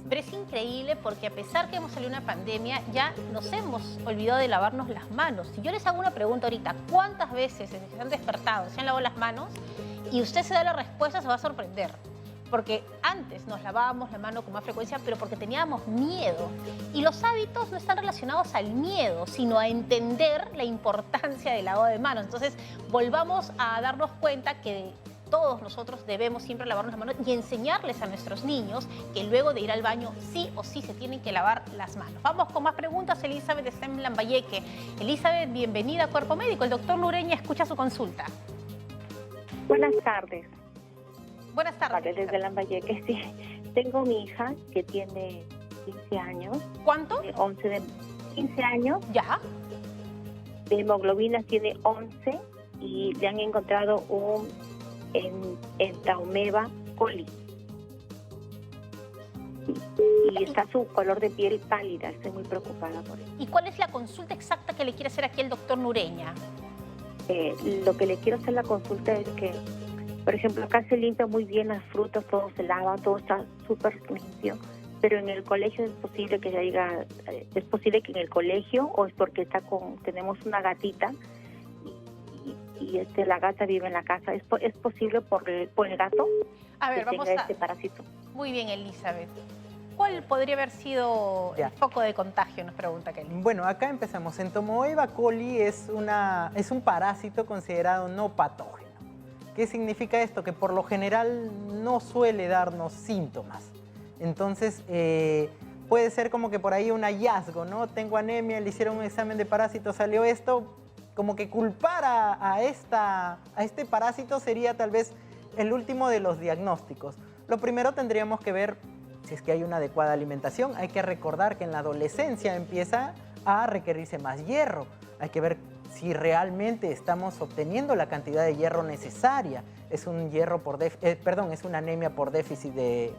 Pero es increíble porque a pesar que hemos salido de una pandemia, ya nos hemos olvidado de lavarnos las manos. Si yo les hago una pregunta ahorita, ¿cuántas veces desde que se han despertado se han lavado las manos? Y usted se da la respuesta, se va a sorprender. Porque antes nos lavábamos la mano con más frecuencia, pero porque teníamos miedo. Y los hábitos no están relacionados al miedo, sino a entender la importancia del lavado de manos. Entonces, volvamos a darnos cuenta que todos nosotros debemos siempre lavarnos las manos y enseñarles a nuestros niños que luego de ir al baño sí o sí se tienen que lavar las manos. Vamos con más preguntas. Elizabeth está en Lambayeque. Elizabeth, bienvenida a Cuerpo Médico. El doctor Nureña escucha su consulta. Buenas tardes. Buenas tardes. Vale, desde Lambayeque, sí. Tengo mi hija que tiene 15 años. ¿Cuánto? 15 años. Ya. De hemoglobina tiene 11 y le han encontrado un Entaumeba coli. Y está su color de piel pálida. Estoy muy preocupada por eso. ¿Y cuál es la consulta exacta que le quiere hacer aquí el doctor Nureña? Lo que le quiero hacer la consulta es que, por ejemplo, acá se limpia muy bien las frutas, todo se lava, todo está súper limpio, pero en el colegio es posible que es posible que en el colegio, o es porque tenemos una gatita y la gata vive en la casa, ¿es posible por el gato? A ver, que vamos tenga a... este parásito? Muy bien, Elizabeth. ¿Cuál podría haber sido el foco de contagio? Nos pregunta Kelly. Bueno, acá empezamos. Entaumeba coli es un parásito considerado no patógeno. ¿Qué significa esto? Que por lo general no suele darnos síntomas. Entonces, puede ser como que por ahí un hallazgo, ¿no? Tengo anemia, le hicieron un examen de parásito, salió esto. Como que culpar a este parásito sería tal vez el último de los diagnósticos. Lo primero tendríamos que ver si es que hay una adecuada alimentación. Hay que recordar que en la adolescencia empieza a requerirse más hierro. Hay que ver si realmente estamos obteniendo la cantidad de hierro necesaria. Es una anemia por déficit de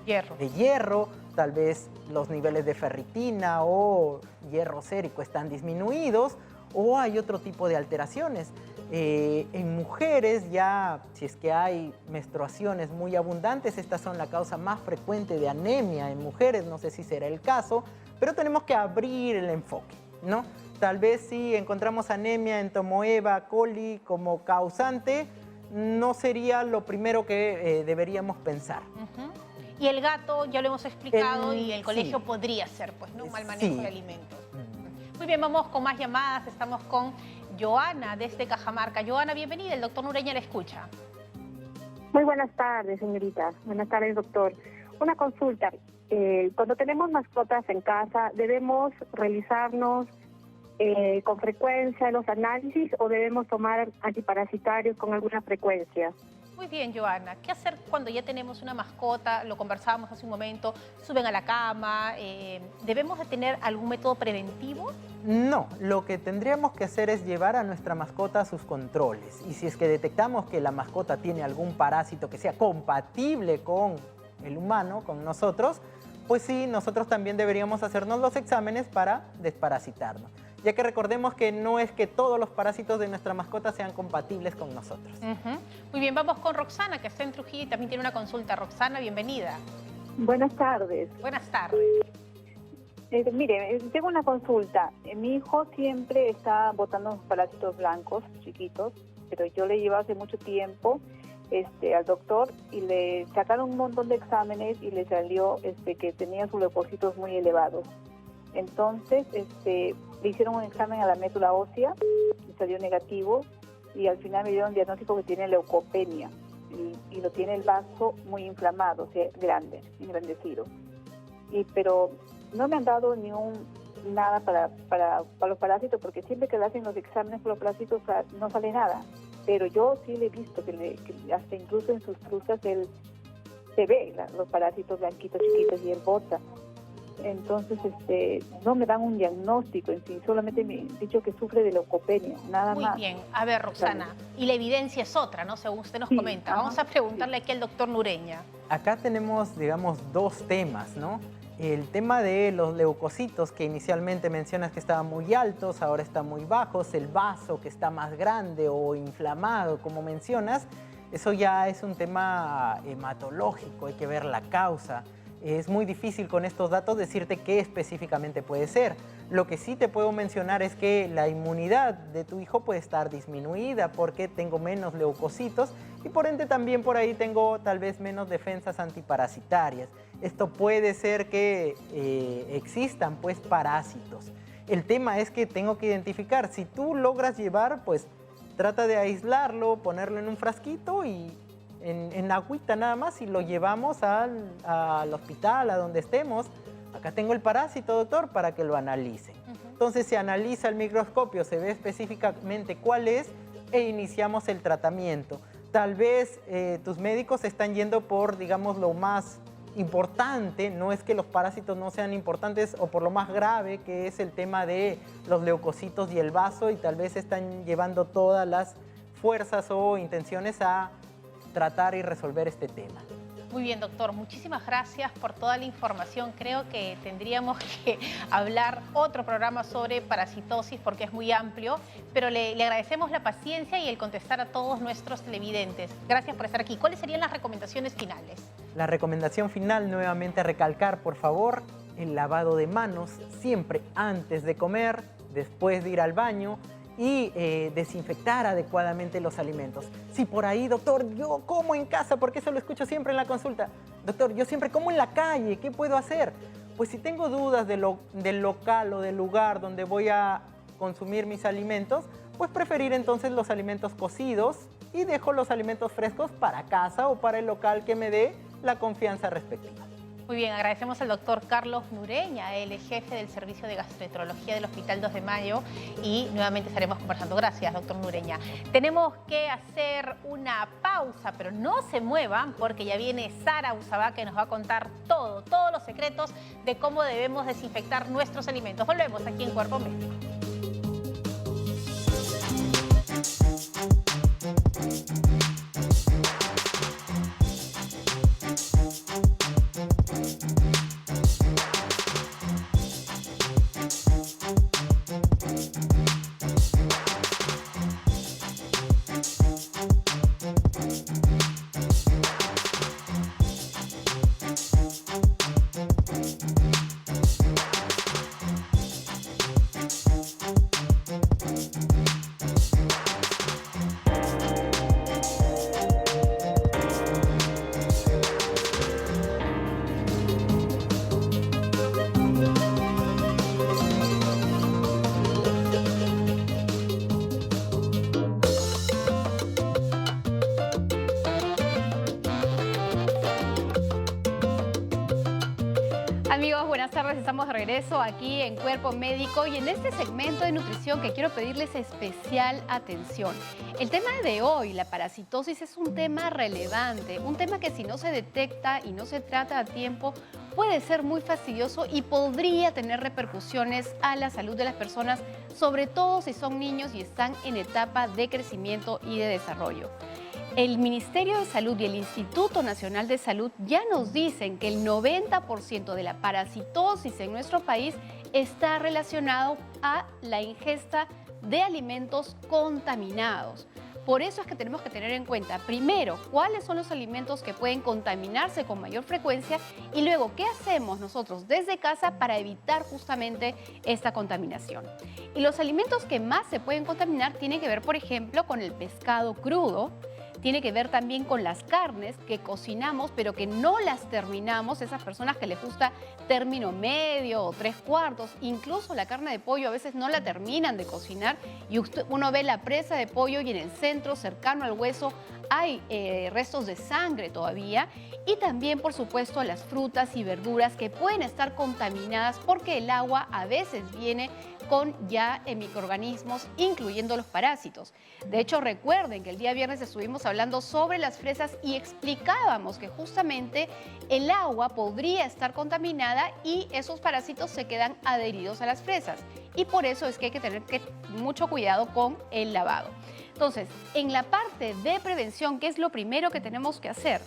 hierro. Tal vez los niveles de ferritina o hierro sérico están disminuidos, o hay otro tipo de alteraciones. En mujeres ya, si es que hay menstruaciones muy abundantes, estas son la causa más frecuente de anemia en mujeres, no sé si será el caso, pero tenemos que abrir el enfoque, ¿no? Tal vez si encontramos anemia Entaumeba coli como causante, no sería lo primero que deberíamos pensar. Y el gato, ya lo hemos explicado, y el colegio podría ser, pues, ¿no? Un mal manejo de alimentos. Muy bien, vamos con más llamadas. Estamos con Joana desde Cajamarca. Joana, bienvenida. El doctor Nureña la escucha. Muy buenas tardes, señorita. Buenas tardes, doctor. Una consulta. Cuando tenemos mascotas en casa, ¿debemos realizarnos con frecuencia los análisis o debemos tomar antiparasitarios con alguna frecuencia? Muy bien, Joana. ¿Qué hacer cuando ya tenemos una mascota? Lo conversábamos hace un momento. Suben a la cama. ¿Debemos de tener algún método preventivo? No, lo que tendríamos que hacer es llevar a nuestra mascota a sus controles. Y si es que detectamos que la mascota tiene algún parásito que sea compatible con el humano, con nosotros, pues sí, nosotros también deberíamos hacernos los exámenes para desparasitarnos. Ya que recordemos que no es que todos los parásitos de nuestra mascota sean compatibles con nosotros. Muy bien, vamos con Roxana, que está en Trujillo y también tiene una consulta. Roxana, bienvenida. Buenas tardes. Buenas tardes. Mire, tengo una consulta. Mi hijo siempre está botando parásitos blancos, chiquitos, pero yo le llevo hace mucho tiempo al doctor y le sacaron un montón de exámenes y le salió que tenía sus leucocitos muy elevados. Entonces, le hicieron un examen a la médula ósea y salió negativo, y al final me dieron un diagnóstico que tiene leucopenia y lo tiene el vaso muy inflamado, o sea, grande, engrandecido. Pero no me han dado nada para los parásitos, porque siempre que le hacen los exámenes por los parásitos no sale nada. Pero yo sí le he visto que hasta incluso en sus truzas él se ve los parásitos blanquitos, chiquitos, y él bota. Entonces, no me dan un diagnóstico en sí, solamente me han dicho que sufre de leucopenia, nada más. Muy bien. A ver, Roxana, y la evidencia es otra, ¿no? Según usted nos comenta. Vamos a preguntarle aquí al doctor Nureña. Acá tenemos, digamos, dos temas, ¿no? El tema de los leucocitos, que inicialmente mencionas que estaban muy altos, ahora están muy bajos, el vaso que está más grande o inflamado, como mencionas, eso ya es un tema hematológico, hay que ver la causa. Es muy difícil con estos datos decirte qué específicamente puede ser. Lo que sí te puedo mencionar es que la inmunidad de tu hijo puede estar disminuida porque tengo menos leucocitos y por ende también por ahí tengo tal vez menos defensas antiparasitarias. Esto puede ser que existan pues parásitos. El tema es que tengo que identificar. Si tú logras llevar, pues trata de aislarlo, ponerlo en un frasquito y en agüita nada más, y lo llevamos al hospital, a donde estemos. Acá tengo el parásito, doctor, para que lo analicen. Entonces se analiza el microscopio, se ve específicamente cuál es e iniciamos el tratamiento. tal vez tus médicos están yendo por, digamos, lo más importante. No es que los parásitos no sean importantes, o por lo más grave, que es el tema de los leucocitos y el vaso, y tal vez están llevando todas las fuerzas o intenciones a tratar y resolver este tema. Muy bien, doctor. Muchísimas gracias por toda la información. Creo que tendríamos que hablar otro programa sobre parasitosis porque es muy amplio, pero le agradecemos la paciencia y el contestar a todos nuestros televidentes. Gracias por estar aquí. ¿Cuáles serían las recomendaciones finales? La recomendación final, nuevamente recalcar, por favor, el lavado de manos siempre antes de comer, después de ir al baño, y desinfectar adecuadamente los alimentos. Si por ahí, doctor, yo como en casa, porque eso lo escucho siempre en la consulta. Doctor, yo siempre como en la calle, ¿qué puedo hacer? Pues si tengo dudas del local o del lugar donde voy a consumir mis alimentos, pues preferir entonces los alimentos cocidos y dejo los alimentos frescos para casa o para el local que me dé la confianza respectiva. Muy bien, agradecemos al doctor Carlos Nureña, el jefe del Servicio de Gastroenterología del Hospital 2 de Mayo, y nuevamente estaremos conversando. Gracias, doctor Nureña. Tenemos que hacer una pausa, pero no se muevan porque ya viene Sara Usabá, que nos va a contar todos los secretos de cómo debemos desinfectar nuestros alimentos. Volvemos aquí en Cuerpo Médico. Amigos, buenas tardes. Estamos de regreso aquí en Cuerpo Médico y en este segmento de nutrición que quiero pedirles especial atención. El tema de hoy, la parasitosis, es un tema relevante, un tema que si no se detecta y no se trata a tiempo puede ser muy fastidioso y podría tener repercusiones a la salud de las personas, sobre todo si son niños y están en etapa de crecimiento y de desarrollo. El Ministerio de Salud y el Instituto Nacional de Salud ya nos dicen que el 90% de la parasitosis en nuestro país está relacionado a la ingesta de alimentos contaminados. Por eso es que tenemos que tener en cuenta, primero, cuáles son los alimentos que pueden contaminarse con mayor frecuencia y luego, qué hacemos nosotros desde casa para evitar justamente esta contaminación. Y los alimentos que más se pueden contaminar tienen que ver, por ejemplo, con el pescado crudo. Tiene que ver también con las carnes que cocinamos pero que no las terminamos, esas personas que les gusta término medio o 3/4, incluso la carne de pollo a veces no la terminan de cocinar y uno ve la presa de pollo y en el centro, cercano al hueso, hay restos de sangre todavía. Y también, por supuesto, las frutas y verduras que pueden estar contaminadas porque el agua a veces viene con ya microorganismos, incluyendo los parásitos. De hecho, recuerden que el día viernes estuvimos hablando sobre las fresas y explicábamos que justamente el agua podría estar contaminada y esos parásitos se quedan adheridos a las fresas. Y por eso es que hay que tener mucho cuidado con el lavado. Entonces, en la parte de prevención, ¿qué es lo primero que tenemos que hacer?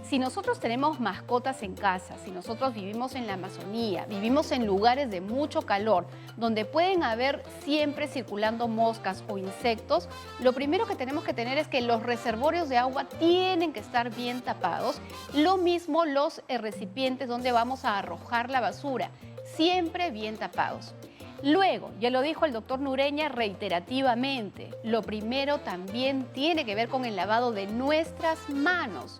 Si nosotros tenemos mascotas en casa, si nosotros vivimos en la Amazonía, vivimos en lugares de mucho calor, donde pueden haber siempre circulando moscas o insectos, lo primero que tenemos que tener es que los reservorios de agua tienen que estar bien tapados. Lo mismo los recipientes donde vamos a arrojar la basura, siempre bien tapados. Luego, ya lo dijo el doctor Nureña reiterativamente, lo primero también tiene que ver con el lavado de nuestras manos.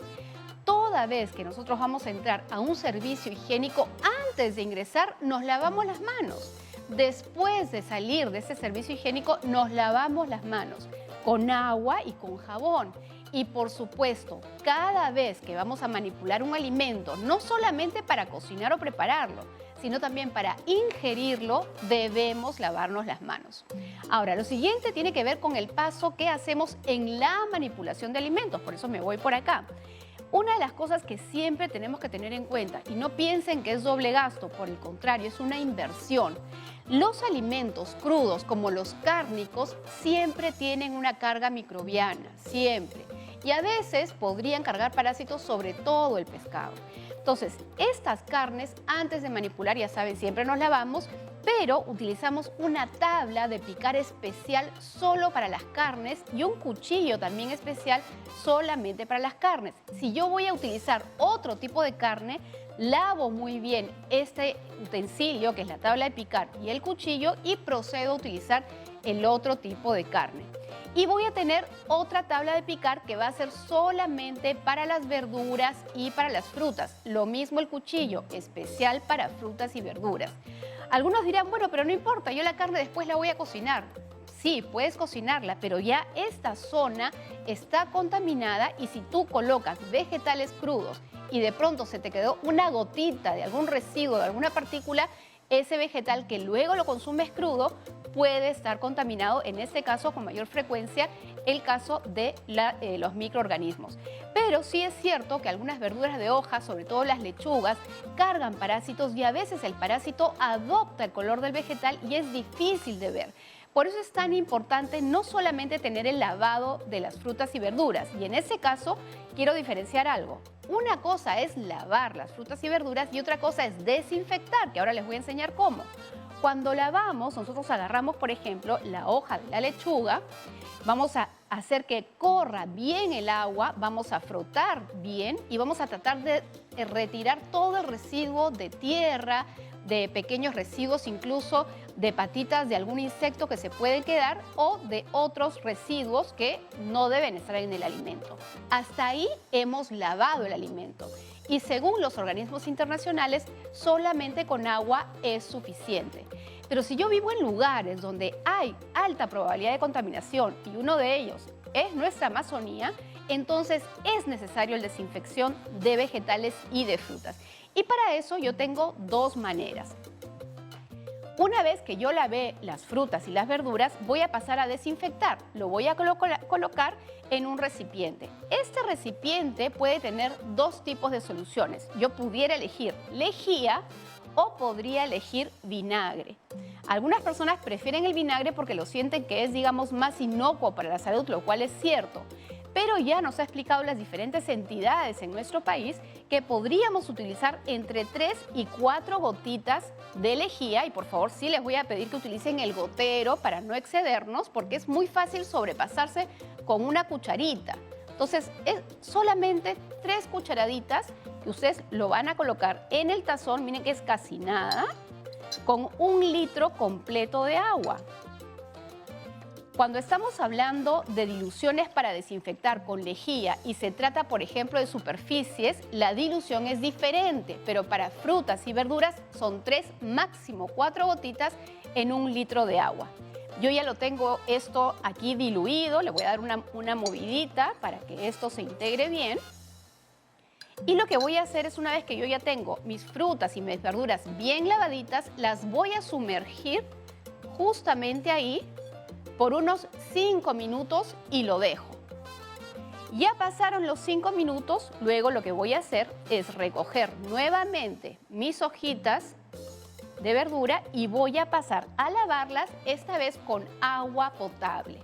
Toda vez que nosotros vamos a entrar a un servicio higiénico, antes de ingresar nos lavamos las manos. Después de salir de ese servicio higiénico nos lavamos las manos con agua y con jabón. Y por supuesto, cada vez que vamos a manipular un alimento, no solamente para cocinar o prepararlo, sino también para ingerirlo, debemos lavarnos las manos. Ahora, lo siguiente tiene que ver con el paso que hacemos en la manipulación de alimentos, por eso me voy por acá. Una de las cosas que siempre tenemos que tener en cuenta, y no piensen que es doble gasto, por el contrario, es una inversión. Los alimentos crudos, como los cárnicos, siempre tienen una carga microbiana, siempre. Y a veces podrían cargar parásitos, sobre todo el pescado. Entonces, estas carnes, antes de manipular, ya saben, siempre nos lavamos, pero utilizamos una tabla de picar especial solo para las carnes y un cuchillo también especial solamente para las carnes. Si yo voy a utilizar otro tipo de carne, lavo muy bien este utensilio, que es la tabla de picar, y el cuchillo, y procedo a utilizar el otro tipo de carne. Y voy a tener otra tabla de picar que va a ser solamente para las verduras y para las frutas. Lo mismo el cuchillo, especial para frutas y verduras. Algunos dirán, bueno, pero no importa, yo la carne después la voy a cocinar. Sí, puedes cocinarla, pero ya esta zona está contaminada, y si tú colocas vegetales crudos y de pronto se te quedó una gotita de algún residuo, de alguna partícula, ese vegetal que luego lo consumes crudo puede estar contaminado, en este caso con mayor frecuencia el caso de los microorganismos. Pero sí es cierto que algunas verduras de hoja, sobre todo las lechugas, cargan parásitos, y a veces el parásito adopta el color del vegetal y es difícil de ver. Por eso es tan importante no solamente tener el lavado de las frutas y verduras, y en ese caso quiero diferenciar algo. Una cosa es lavar las frutas y verduras y otra cosa es desinfectar, que ahora les voy a enseñar cómo. Cuando lavamos, nosotros agarramos, por ejemplo, la hoja de la lechuga, vamos a hacer que corra bien el agua, vamos a frotar bien y vamos a tratar de retirar todo el residuo de tierra, de pequeños residuos, incluso de patitas de algún insecto que se puede quedar, o de otros residuos que no deben estar en el alimento. Hasta ahí hemos lavado el alimento. Y según los organismos internacionales, solamente con agua es suficiente. Pero si yo vivo en lugares donde hay alta probabilidad de contaminación, y uno de ellos es nuestra Amazonía, entonces es necesario la desinfección de vegetales y de frutas. Y para eso yo tengo dos maneras. Una vez que yo lavé las frutas y las verduras, voy a pasar a desinfectar. Lo voy a colocar en un recipiente. Este recipiente puede tener dos tipos de soluciones. Yo pudiera elegir lejía o podría elegir vinagre. Algunas personas prefieren el vinagre porque lo sienten que es, digamos, más inocuo para la salud, lo cual es cierto. Pero ya nos ha explicado las diferentes entidades en nuestro país que podríamos utilizar entre 3 y 4 gotitas de lejía, y por favor sí les voy a pedir que utilicen el gotero para no excedernos, porque es muy fácil sobrepasarse con una cucharita. Entonces es solamente 3 cucharaditas que ustedes lo van a colocar en el tazón, miren que es casi nada, con 1 litro completo de agua. Cuando estamos hablando de diluciones para desinfectar con lejía y se trata, por ejemplo, de superficies, la dilución es diferente, pero para frutas y verduras son 3, máximo 4 gotitas en 1 litro de agua. Yo ya lo tengo esto aquí diluido, le voy a dar una movidita para que esto se integre bien. Y lo que voy a hacer es, una vez que yo ya tengo mis frutas y mis verduras bien lavaditas, las voy a sumergir justamente ahí por unos 5 minutos y lo dejo. Ya pasaron los 5 minutos, luego lo que voy a hacer es recoger nuevamente mis hojitas de verdura y voy a pasar a lavarlas, esta vez con agua potable.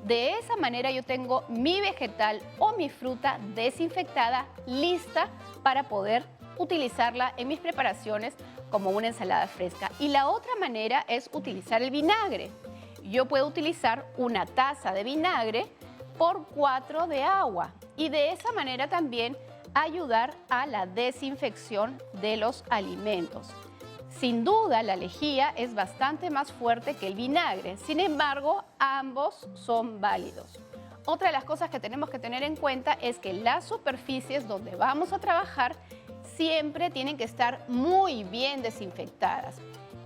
De esa manera yo tengo mi vegetal o mi fruta desinfectada, lista para poder utilizarla en mis preparaciones como una ensalada fresca. Y la otra manera es utilizar el vinagre. Yo puedo utilizar 1 taza de vinagre por 4 de agua y de esa manera también ayudar a la desinfección de los alimentos. Sin duda, la lejía es bastante más fuerte que el vinagre, sin embargo, ambos son válidos. Otra de las cosas que tenemos que tener en cuenta es que las superficies donde vamos a trabajar siempre tienen que estar muy bien desinfectadas.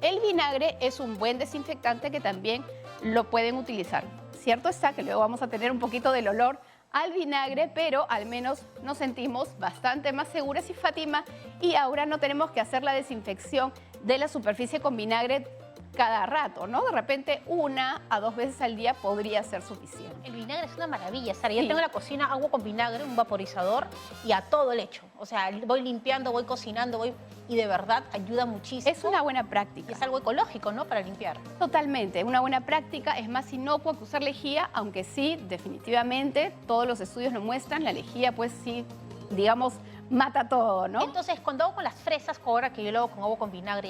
El vinagre es un buen desinfectante que también lo pueden utilizar. Cierto está que luego vamos a tener un poquito del olor al vinagre, pero al menos nos sentimos bastante más seguras y Fátima, y ahora no tenemos que hacer la desinfección de la superficie con vinagre cada rato, ¿no? De repente 1 a 2 veces al día podría ser suficiente. El vinagre es una maravilla, Sara. Yo Sí. tengo en la cocina agua con vinagre, un vaporizador y a todo le echo. O sea, voy limpiando, voy cocinando, y de verdad ayuda muchísimo. Es una buena práctica. Y es algo ecológico, ¿no? Para limpiar. Totalmente, una buena práctica, es más inocua que usar lejía, aunque sí, definitivamente, todos los estudios lo muestran, la lejía pues sí, digamos, mata todo, ¿no? Entonces, cuando hago con las fresas, ahora que yo lo hago con agua con vinagre,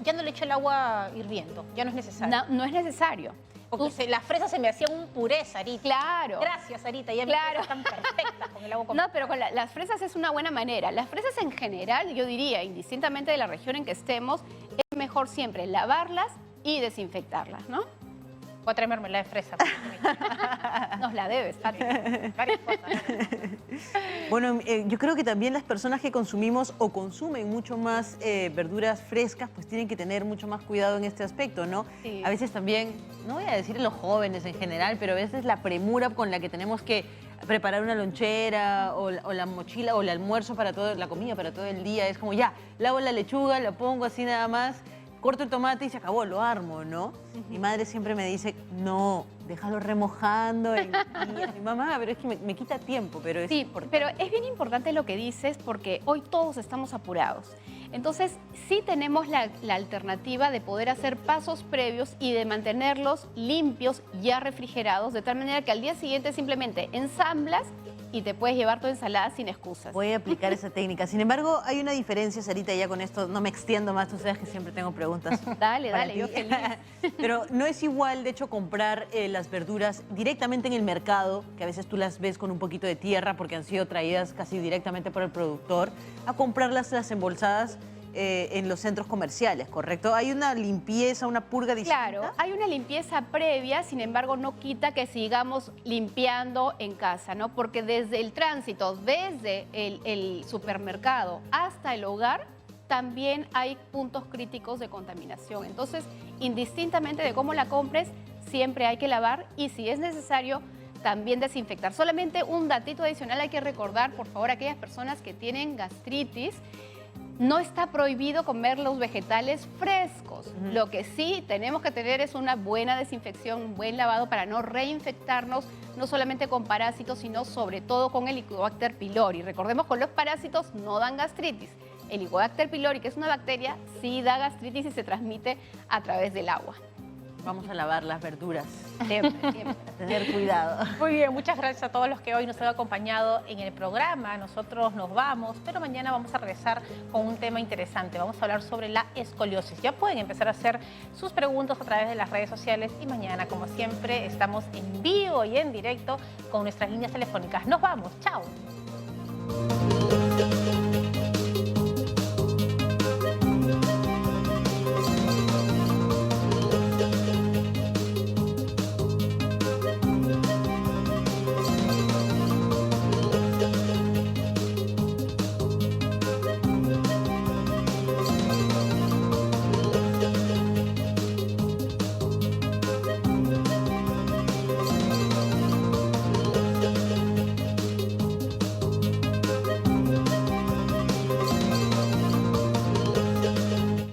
ya no le echo el agua hirviendo, ya no es necesario. No es necesario. Porque las fresas se me hacían un puré, Sarita. Claro. Gracias, Sarita. Ya mis fresas están perfectas con el agua con No, pero con las fresas es una buena manera. Las fresas en general, yo diría, indistintamente de la región en que estemos, es mejor siempre lavarlas y desinfectarlas, ¿no? Voy a traer mermelada de fresa. Nos la debes, Fátima. Varias cosas. Bueno, yo creo que también las personas que consumimos o consumen mucho más verduras frescas, pues tienen que tener mucho más cuidado en este aspecto, ¿no? Sí. A veces también, no voy a decir los jóvenes en general, pero a veces la premura con la que tenemos que preparar una lonchera o la mochila o el almuerzo para todo, la comida para todo el día, es como ya, lavo la lechuga, la pongo así nada más, corto el tomate y se acabó, lo armo, ¿no? Mi madre siempre me dice, no, déjalo remojando en días. Mi mamá, pero es que me quita tiempo, pero es importante. Pero es bien importante lo que dices porque hoy todos estamos apurados. Entonces, sí tenemos la alternativa de poder hacer pasos previos y de mantenerlos limpios, ya refrigerados, de tal manera que al día siguiente simplemente ensamblas y te puedes llevar tu ensalada sin excusas. Voy a aplicar esa técnica. Sin embargo, hay una diferencia, Sarita, ya con esto no me extiendo más, tú sabes que siempre tengo preguntas. Dale, para dale, ti. yo feliz. Pero no es igual, de hecho, comprar las verduras directamente en el mercado, que a veces tú las ves con un poquito de tierra porque han sido traídas casi directamente por el productor, a comprarlas las embolsadas en los centros comerciales, ¿correcto? ¿Hay una limpieza, una purga distinta? Claro, hay una limpieza previa, sin embargo no quita que sigamos limpiando en casa, ¿no? Porque desde el tránsito, desde el supermercado hasta el hogar, también hay puntos críticos de contaminación. Entonces, indistintamente de cómo la compres, siempre hay que lavar y si es necesario, también desinfectar. Solamente un datito adicional hay que recordar, por favor, a aquellas personas que tienen gastritis, no está prohibido comer los vegetales frescos. Lo que sí tenemos que tener es una buena desinfección, un buen lavado para no reinfectarnos, no solamente con parásitos, sino sobre todo con el Helicobacter pylori. Recordemos que los parásitos no dan gastritis. El Helicobacter pylori, que es una bacteria, sí da gastritis y se transmite a través del agua. Vamos a lavar las verduras. Siempre, siempre. Tener cuidado. Muy bien, muchas gracias a todos los que hoy nos han acompañado en el programa. Nosotros nos vamos, pero mañana vamos a regresar con un tema interesante. Vamos a hablar sobre la escoliosis. Ya pueden empezar a hacer sus preguntas a través de las redes sociales y mañana, como siempre, estamos en vivo y en directo con nuestras líneas telefónicas. Nos vamos, chao.